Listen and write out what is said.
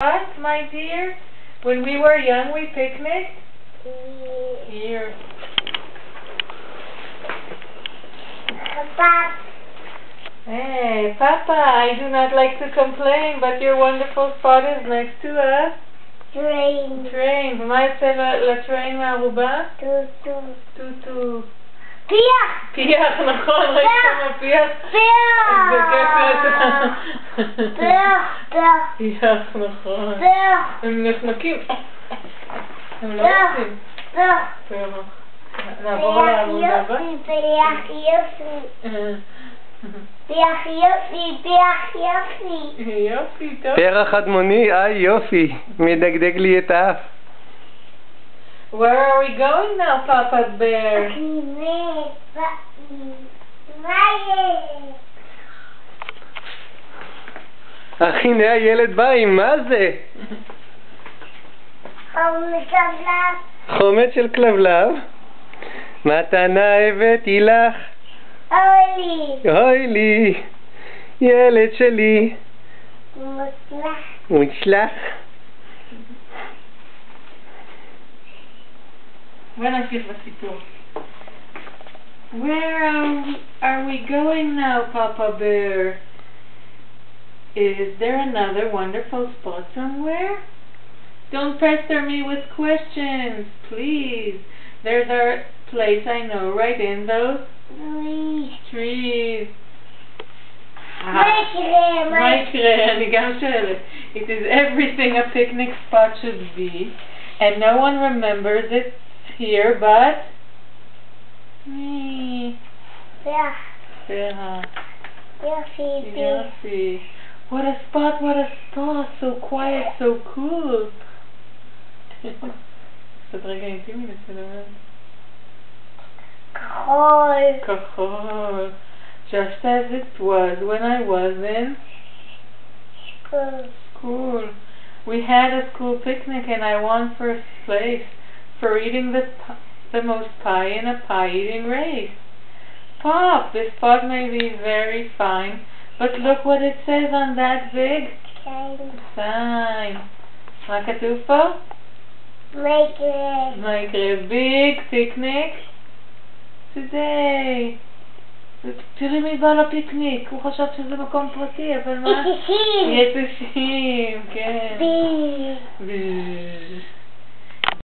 Us, my dear, when we were young, we picnicked. Here. Papa. Hey, Papa, I do not like to complain, but your wonderful spot is next to us. Train. Train. ומה יצא לטריין מהערובה? טוטו. טוטו. פיח. פיח, נכון, ראית כמה פיח? פיח. זה כיף פיח. פיח. פיח, נכון. פיח. הם נחנקים. הם לא רוצים. פיח. פיח. נעבור לעבודה הבאה? פיח יופי. פיח יופי. פיח יופי. יופי, טוב. פרח אדמוני, יופי, מדגדג לי את האף. Where are we going now, Papa Bear? אך הנה הילד בא עם מה זה? חומץ של כלבלב. מתנה הבאתי לך. אוי לי, ילד שלי. מוצלח. בוא נמשיך בסיפור. Where are we going now, Papa Bear? Is there another wonderful spot somewhere? Don't pester me with questions, please. There's our place, I know, right in those trees. מה יקרה? אני גם שואלת. It is everything a picnic spot should be, and no one remembers it here but me. Yossi. Yossi. What a spot, so quiet, so cool. קצת רגע אינטימי לצלם. כחול. Just as it was when I was in school. We had a school picnic and I won first place for eating the most pie in a pie-eating race. Pop, this spot may be very fine, but look what it says on that big sign. מה כתוב פה? מה יקרה? Big picnic today. תראי מי בא לפיקניק, הוא חשב שזה מקום פרטי, אבל מה? יתושים, כן.